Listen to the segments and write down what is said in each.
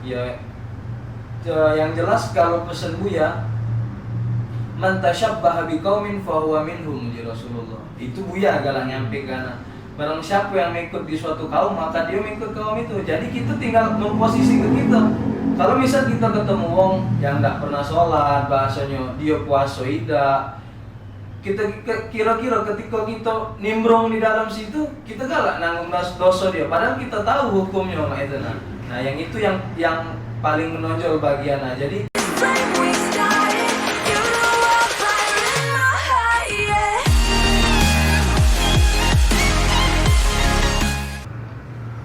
Ya, yang jelas kalau pesan Buya, man tasyabbaha biqaumin fahuwa minhum di Rasulullah. Itu Buya galak nyampe kana. Barang siapa yang mengikut di suatu kaum, maka dia mengikut kaum itu. Jadi kita tinggal memposisi ke kita. Kalau misal kita ketemu wong yang enggak pernah sholat, bahasanya dia puasa tidak, kita kira-kira ketika kita nimbrong di dalam situ, kita galak nanggung dosa dia. Padahal kita tahu hukumnya itu. Nah, yang itu yang paling menonjol bagiannya. Jadi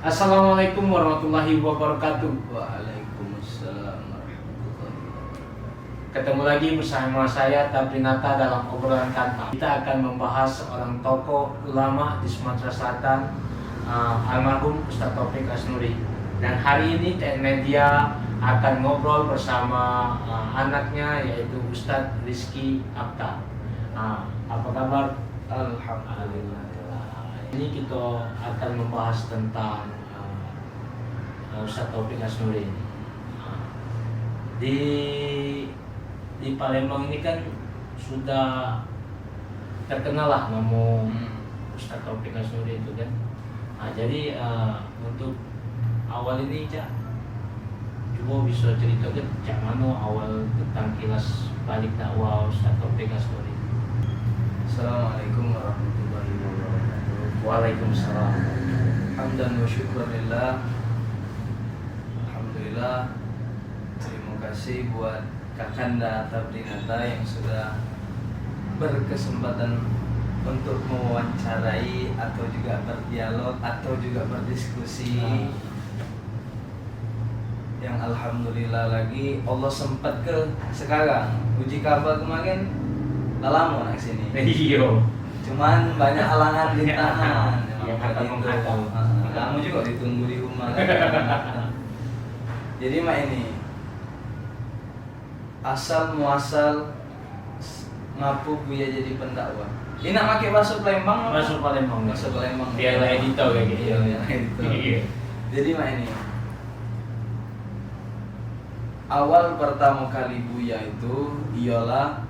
Assalamualaikum warahmatullahi wabarakatuh. Waalaikumsalam warahmatullahi wabarakatuh. Ketemu lagi bersama saya Tabrinata dalam obrolan kantor. Kita akan membahas seorang tokoh ulama di Sumatera Selatan, almarhum Ustadz Taufik Asnuri. Dan hari ini TN Media akan ngobrol bersama anaknya, yaitu Ustadz Rizky Akta. Apa kabar? Alhamdulillah. Ini kita akan membahas tentang Ustadz Taufik Asnuri. Di Palembang ini kan sudah terkenal lah nama Ustadz Taufik Asnuri itu kan. Jadi untuk awal ini Cak, coba bisa ceritakan Cak mana awal tentang kilas balik dakwah Ustadz Taufik Asnuri. Assalamualaikum warahmatullahi wabarakatuh. Waalaikumsalam. Hamdan wa syukurillah. Alhamdulillah. Terima kasih buat Kakanda Tabrinata yang sudah berkesempatan untuk mewawancarai atau juga berdialog atau juga berdiskusi. Yang alhamdulillah lagi Allah sempat ke sekarang. Uji kabar kemarin lama nak sini. Iya. Cuman banyak halangan rintangan. Yang akan menghadang. Kamu juga ditunggu di rumah. Jadi mak ini asal muasal ngapu Buya jadi pendakwah. Ini nak pakai bahasa Palembang? Bahasa Palembang. Bahasa Palembang. Biar lah editor kayak gitu. Iya, editor. Iya. Jadi mak ini awal pertama kali Buya itu ialah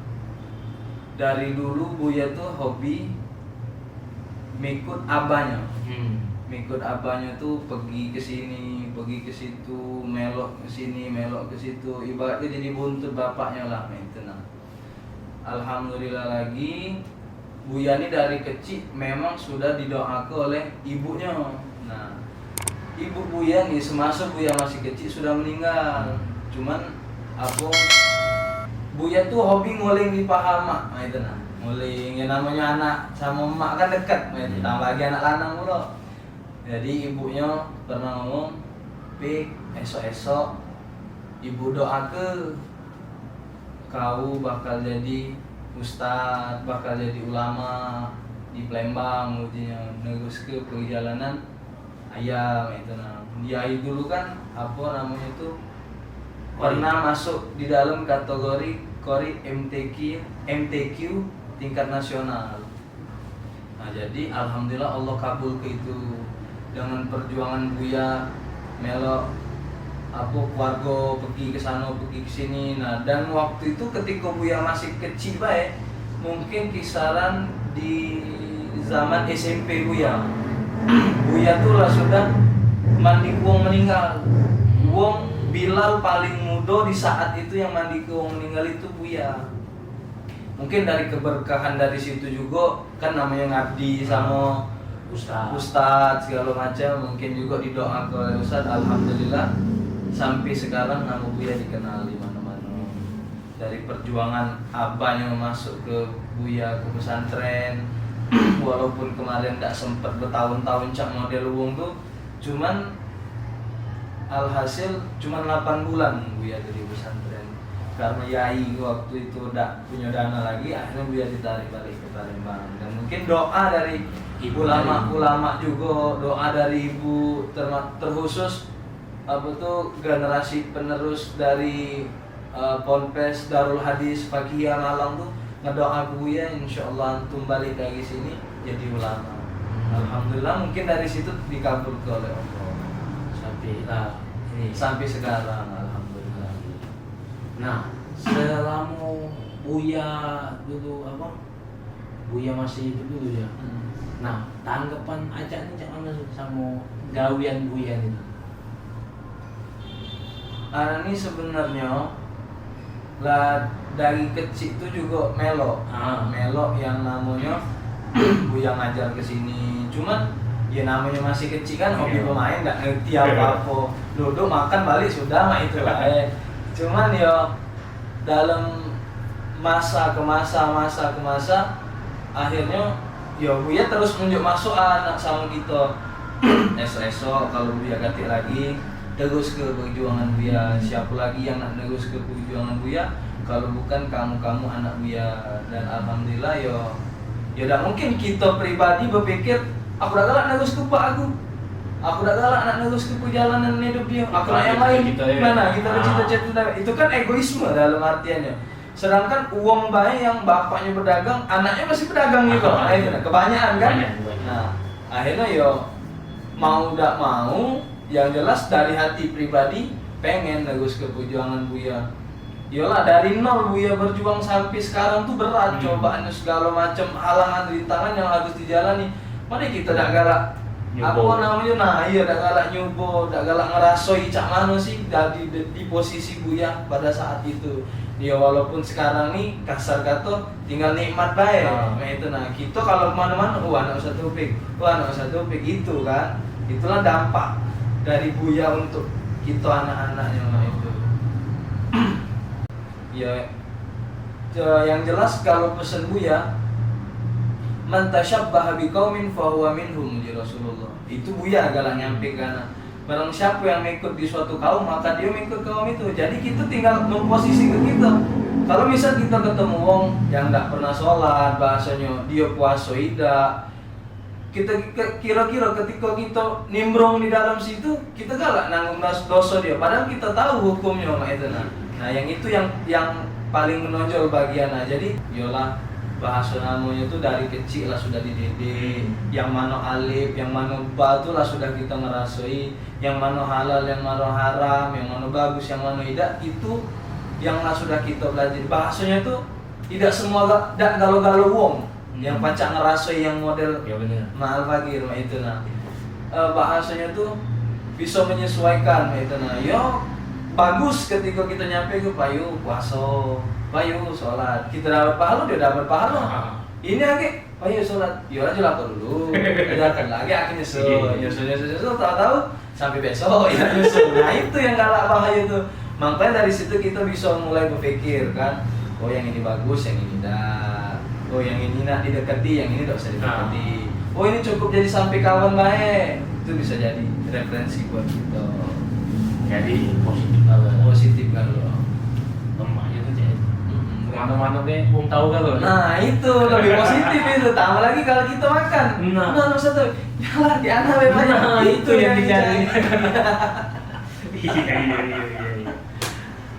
dari dulu Buya tuh hobi mengikut abahnya. Mengikut abahnya tuh pergi ke sini, pergi ke situ, melok ke sini, melok ke situ. Ibaratnya jadi buntut bapaknya lah, itu nah. Alhamdulillah lagi Buya ini dari kecil memang sudah didoakan oleh ibunya. Nah, ibu Buya nih semasa Buya masih kecil sudah meninggal. Cuman aku Buya tuh hobi nguling di paha mak, itu nah. Nguling, yang namanya anak sama emak kan dekat, ditambah lagi anak lanang pula. Jadi ibunya pernah ngomong, "Pik, esok-esok ibu doa ke kau bakal jadi ustadz, bakal jadi ulama di Palembang, ujinya negus ke perjalanan ayam itu nah." Dia dulu kan apa namanya itu pernah masuk di dalam kategori MTQ tingkat nasional. Nah, jadi alhamdulillah Allah kabul ke itu dengan perjuangan Buya melok apa keluarga pergi ke sana pergi ke sini. Nah, dan waktu itu ketika Buya masih kecil baik, mungkin kisaran di zaman SMP Buya. Buya tuh lah sudah mandi wong meninggal. Wong Bilal paling muda di saat itu yang mandi ke wong meninggal itu Buya. Mungkin dari keberkahan dari situ juga kan namanya ngabdi sama ustadz segala macam, mungkin juga didoakan oleh ustadz. Alhamdulillah sampai sekarang nama Buya dikenal di mana-mana. Dari perjuangan abahnya masuk ke Buya ke pesantren, walaupun kemarin tidak sempat bertahun-tahun cak model wong tuh, cuman alhasil cuma 8 bulan Buya jadi pesantren karena yai waktu itu udah punya dana lagi, akhirnya Buya ditarik balik ke Palembang. Dan mungkin doa dari ulama juga, doa dari ibu terkhusus apa tuh generasi penerus dari Ponpes Darul Hadis Fakihiyah Malang tuh ngedoa Buya insyaallah antum balik lagi sini jadi ulama. Alhamdulillah mungkin dari situ dikabulkan oleh Allah. Sampai lah sampai sekarang alhamdulillah. Nah, selama Buya dulu Buya masih itu dulu ya. Nah, tanggapan Aca ini cak mana sama gawian Buya itu? Ini sebenarnya lah dari kecil itu juga melo yang namanya Buya ngajar ke sini. Cuman ya namanya masih kecil kan, hobi pemain nggak ngerti apa-apa. Duduk makan balik sudah mah itu lah. Cuman ya dalam masa ke masa akhirnya ya Buya terus nunjuk masuk anak sama kita. Esok kalau Buya ganti lagi terus ke perjuangan Buya. Siapa lagi yang nak terus ke perjuangan Buya kalau bukan kamu anak Buya. Dan alhamdulillah ya udah mungkin kita pribadi berpikir aku udah galak terus ke Pak aku udah galak nak terus ke perjalanan hidup dia, aku yang lain mana kita cita-cita itu kan egoisme dalam artiannya. Sedangkan uang bayi yang bapaknya berdagang, anaknya masih berdagang gitu. Nah, itu kebanyakan kan. Nah, akhirnya yo mau tidak mau, yang jelas dari hati pribadi pengen terus ke perjuangan Buya. Yolah dari nol Buya berjuang sampai sekarang tuh berat, cobaan segala macam halangan rintangan yang harus dijalani. Mana kita tak galak apa namanya, nah iya tak galak nyoba, tak galak ngerasoi cak mana sih di posisi Buya pada saat itu. Ya walaupun sekarang nih kasar kata tinggal nikmat baik. Nah itu kita kalau kemana-mana anak Ustaz Taufik, anak Ustaz Taufik itu kan, itulah dampak dari Buya untuk kita anak-anaknya itu. Ya yang jelas kalau pesan Buya, man tasyabbaha biqaumin fahuwa minhum di Rasulullah. Itu Buya galak nyampe kana. Barang siapa yang mengikut di suatu kaum maka dia mengikut kaum itu. Jadi kita tinggal memposisi ke kita. Kalau misal kita ketemu wong yang enggak pernah sholat, bahasanya dia puasa tidak, kita kira-kira ketika kita nimbrong di dalam situ kita galak nanggung dosa dia. Padahal kita tahu hukumnya itu nah yang itu yang paling menonjol bagiannya. Jadi yolah bahasa namanya itu dari kecil lah sudah dididik, yang mana alif, yang mana ba itu lah sudah kita ngerasoi, yang mana halal, yang mana haram, yang mana bagus, yang mana tidak, itu yang lah sudah kita belajar. Bahasanya itu tidak semua tidak galau-galau wong yang pancak ngerasoi yang model ya benar mahal fakir itu bahasanya itu bisa menyesuaikan itu yo bagus ketika kita nyampe ke payu puasa, payu sholat, kita dapat pahala, dia dapat pahala. Ini lagi, payu sholat, ya aja lah dulu, akan lagi akhirnya nyusul, tahu sampai besok ya nyusul. Nah itu yang galak bahaya itu. Makanya dari situ kita bisa mulai berpikir kan, oh yang ini bagus, yang ini tidak, oh yang ini nak didekati, yang ini tidak usah didekati. Oh ini cukup jadi sampai kawan baik, itu bisa jadi referensi buat kita. Jadi positif kalau lemaknya tuh jadi kemana-mana deh, tahu kalau. Nah itu lebih positif itu. Tambah lagi kalau kita makan. Nah satu, yalah di anak banyak. Nah itu yang dicari. Iya.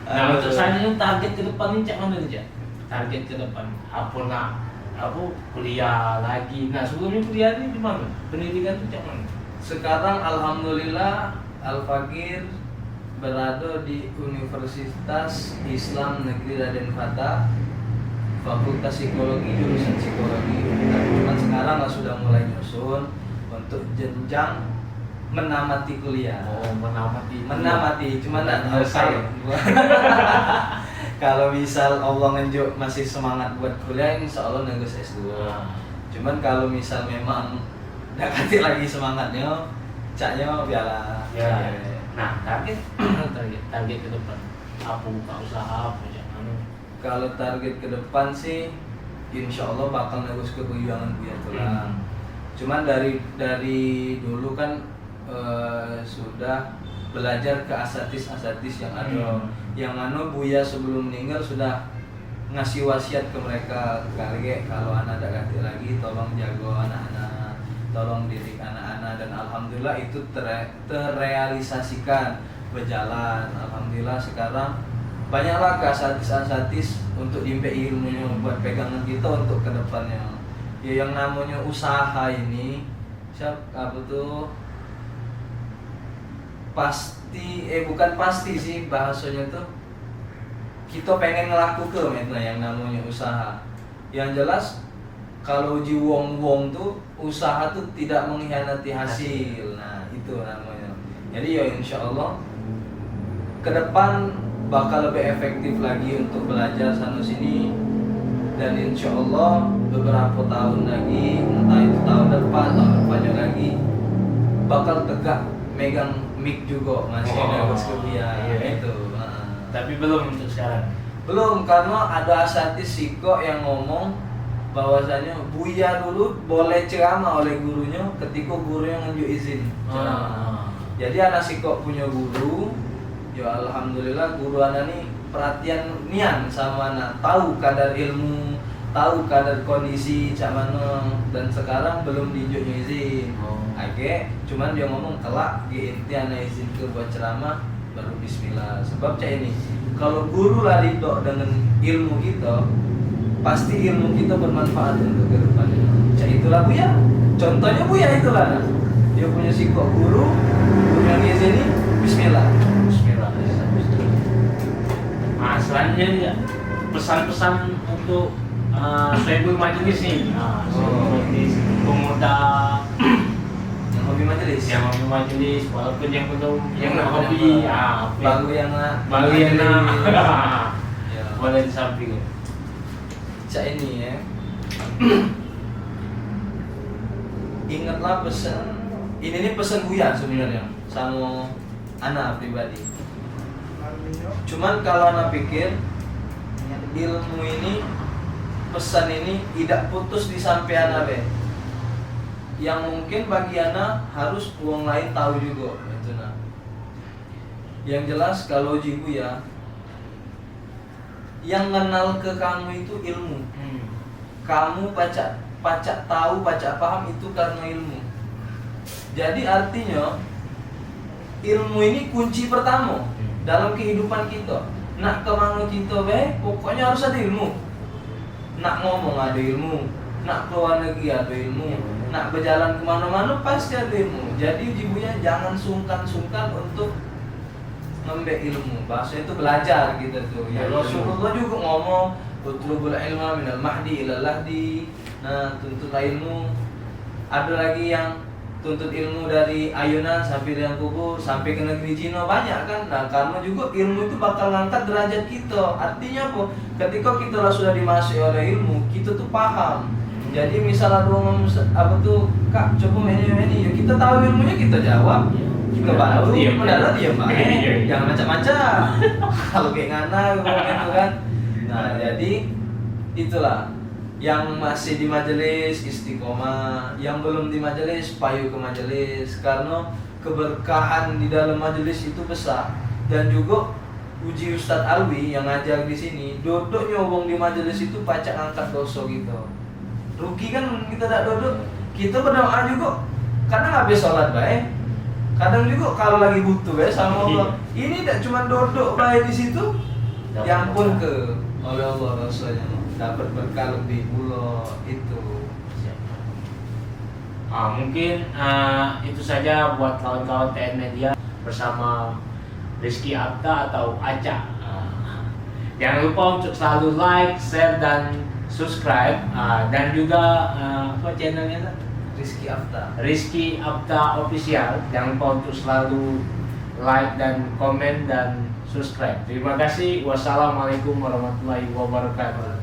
Nah untuk saya target ke depan ini cak mana nih cak? Target ke depan apa nak? Aku kuliah lagi. Nah sebelumnya kuliah ini di mana? Pendidikan tuh cak mana? Sekarang alhamdulillah Al-Fakir berada di Universitas Islam Negeri Raden Fata, Fakultas Psikologi, jurusan Psikologi. Cuman sekarang lah sudah mulai nyusun untuk jenjang menamati kuliah. Oh, menamati. Cuman tak selesai. Kalau misal Allah ngenjuk masih semangat buat kuliah, insya Allah negus S2. Cuman kalau misal memang dekati lagi semangatnya, caknya biarlah. Ya. Nah, target ke depan. Apa buka usaha apa jangan. Kalau target ke depan sih insya Allah bakal negus ke perjuangan Buya tulang. Cuman dari dulu kan sudah belajar ke asatis yang ada. Yang Buya sebelum meninggal sudah ngasih wasiat ke mereka, kalau anak ada ganti lagi tolong jaga anak-anak, tolong didik anak-anak, dan alhamdulillah itu terrealisasikan berjalan. Alhamdulillah sekarang banyaklah asatis untuk dimpe ilmunya buat pegangan kita untuk kedepannya. Ya yang namanya usaha ini apa tuh bukan pasti sih bahasanya tuh kita pengen ngelakukan itu yang namanya usaha. Yang jelas kalau uji wong tuh usaha tuh tidak mengkhianati hasil. Nah itu namanya. Jadi ya insya Allah ke depan bakal lebih efektif lagi untuk belajar sana sini, dan insya Allah beberapa tahun lagi, entah itu tahun depan atau depannya lagi, bakal tegak megang mic juga masih ada kuliah iya. itu. Tapi belum untuk sekarang. Belum, karena ada asatidz Siko yang ngomong bahwasanya Buya dulu boleh ceramah oleh gurunya ketika gurunya nunjuk izin ceramah. Jadi anak Siko punya guru, ya alhamdulillah guru anak nih perhatian nian sama anak, tahu kadar ilmu, tahu kadar kondisi cak mana, dan sekarang belum diunjuknya izin. Oke, cuman dia ngomong kelak GNT anak izin ke buat ceramah baru bismillah. Sebab cak ini kalau guru lari dok dengan ilmu kita, pasti ilmu kita bermanfaat untuk ke depannya. Cak itulah Buya. Contohnya Buya itulah. Dia punya sikok guru yang izin ini bismillah. Bismillah. Nah, selanjutnya ya, pesan-pesan untuk Soebul Majelis nih. Soebul Majelis pemuda Yang hobi majelis. yang hobi majelis, walaupun yang belum yang hobi, baru yang ya. boleh disamping. Cak ini ya. Ingatlah pesan. Ini nih pesan Buya sebenarnya sama anak pribadi. Cuman kalau anak pikir ilmu ini, pesan ini tidak putus di sampai anak be. Yang mungkin bagi anak harus uang lain tahu juga itu nah. Yang jelas kalau jibu ya, yang kenal ke kamu itu ilmu. Kamu baca tahu, baca paham itu karena ilmu. Jadi artinya ilmu ini kunci pertama dalam kehidupan kita. Nak kemana kita be, pokoknya harus ada ilmu. Nak ngomong ada ilmu, nak keluar negeri ada ilmu, nak berjalan kemana-mana pasti ada ilmu. Jadi jibunya jangan sungkan-sungkan untuk ngambil ilmu. Bahasa itu belajar gitu tuh. Ya Rasulullah juga ngomong, utlubul ilma minal mahdi ilal lahdi. Nah, tuntutlah ilmu. Ada lagi yang tuntut ilmu dari ayunan sampai liang kubur, sampai ke negeri Cina, banyak kan. Nah karena juga ilmu itu bakal ngangkat derajat kita. Artinya apa? Ketika kita sudah dimasuki oleh ilmu, kita tuh paham. Jadi misalnya ngomong apa tuh, Kak coba ini ya, kita tahu ilmunya kita jawab. Kita baru mendarat diam baik, jangan macam-macam. Kalau kayak ngana ngomong itu kan. Nah jadi itulah. Yang masih di majelis istiqomah, yang belum di majelis payu ke majelis, karena keberkahan di dalam majelis itu besar. Dan juga uji Ustadz Alwi yang ngajar di sini, duduk nyobong di majelis itu pacak angkat dosa gitu. Rugi kan kita tak duduk, kita berdoa juga. Kadang habis sholat baik, kadang juga kalau lagi butuh ya sama Allah. Ini tak cuma duduk baik di situ, yang pun ke oleh Allah rasanya. Dapat berkah lebih pula itu. Mungkin itu saja buat kawan-kawan TN Media bersama Rizky Apta atau Aca. Jangan lupa untuk selalu like, share dan subscribe, dan juga apa channelnya? Rizky Apta. Rizky Apta Official. Jangan lupa untuk selalu like dan komen dan subscribe. Terima kasih. Wassalamualaikum warahmatullahi wabarakatuh.